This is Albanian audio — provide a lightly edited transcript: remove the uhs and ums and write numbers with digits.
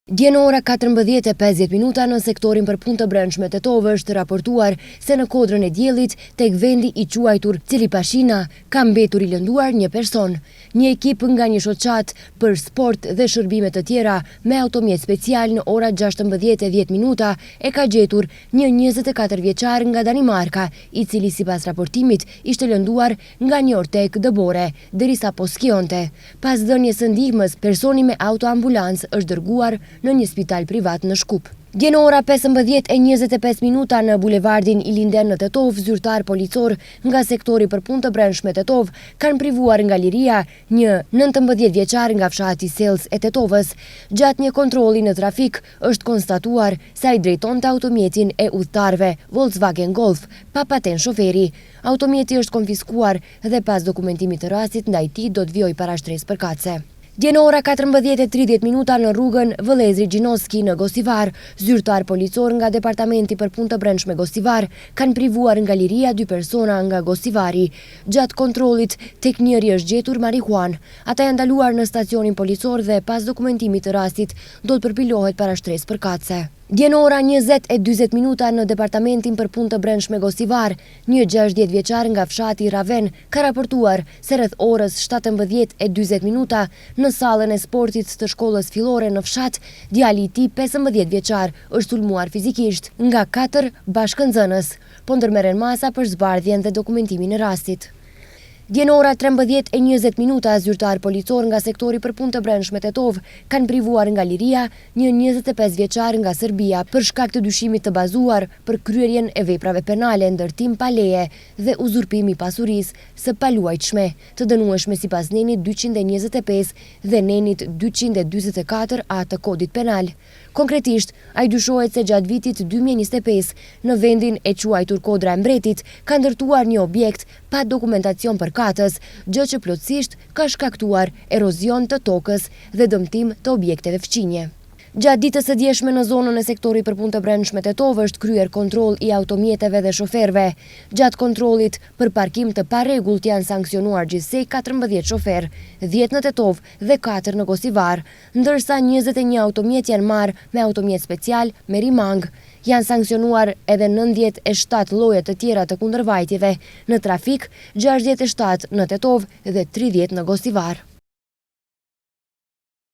Dje në ora 14:50 në sektorin për punë të brendshme Tetov është raportuar se në kodrën e diellit tek vendi i quajtur Cili Pashina ka mbetur i lënduar një person. Një ekip nga një shoqat për sport dhe shërbime të tjera me automjet special në ora 16:10 e ka gjetur një 24 vjeçar nga Danimarka, i cili sipas raportimit ishte lënduar nga një ortek dëbore, derisa po skionte. Pas dhënies së ndihmës, personi me autoambulancë është dërguar në një spital privat në Shkup. Dje në ora 15:25 në bulevardin Ilinden në Tetov, zyrtar policor nga sektori për punë të brendshme Tetov kanë privuar nga liria një 19 vjeçar nga fshati Sells e Tetovës. Gjatë një kontrolli në trafik është konstatuar se ai drejtonte automjetin e udhëtarëve Volkswagen Golf pa patent shoferi. Automjeti është konfiskuar dhe pas dokumentimit të rastit ndaj tij do të vijojë para shtresë përkatëse. Dje në ora 14:30 në rrugën Vëllezri Gjinoski në Gosivar, zyrtar policor nga Departamenti për punë të brendshme Gosivar kanë privuar nga liria 2 persona nga Gosivari. Gjatë kontrollit tek njëri është gjetur marihuan. Ata janë ndaluar në stacionin policor dhe pas dokumentimit të rastit do të përpilohet para shtresë përkatëse. Dje në ora 20:40 në Departamentin për punë të brendshme Gosivar, një 60 vjeçar nga fshati Raven ka raportuar se rreth orës 17:40 në sallën e sportit të shkollës fillore në fshat, djali i tij 15 vjeçar është sulmuar fizikisht nga 4 bashkënxënës, po ndërmerren masa për zbardhjen dhe dokumentimin e rastit. Dje në ora 13:20 zyrtar policor nga sektori për punë të brendshme Tetov kanë privuar nga liria një 25 vjeçar nga Serbia për shkak të dyshimit të bazuar për kryerjen e veprave penale, ndërtim pa leje dhe uzurpim i pasurisë së paluajtshme, të dënueshme sipas nenit 225 dhe nenit 244 A të kodit penal. Konkretisht, ai dyshohet se gjatë vitit 2025 në vendin e quajtur Kodra e Mbretit ka ndërtuar një objekt pa dokumentacion përkatës, gjë që plotësisht ka shkaktuar erozion të tokës dhe dëmtim të objekteve fqinje. Gjatë ditës së djeshme në zonën e sektorit për punë të brendshme Tetov është kryer kontroll i automjeteve dhe shoferëve. Gjatë kontrollit për parkim të parregullt janë sankcionuar gjithsej 14 shofer, 10 në Tetov dhe 4 në Gosivar, ndërsa 21 automjet janë marrë me automjet special me rimang. Janë sankcionuar edhe 97 lloje të tjera të kundërvajtjeve në trafik, 67 në Tetov dhe 30 në Gosivar.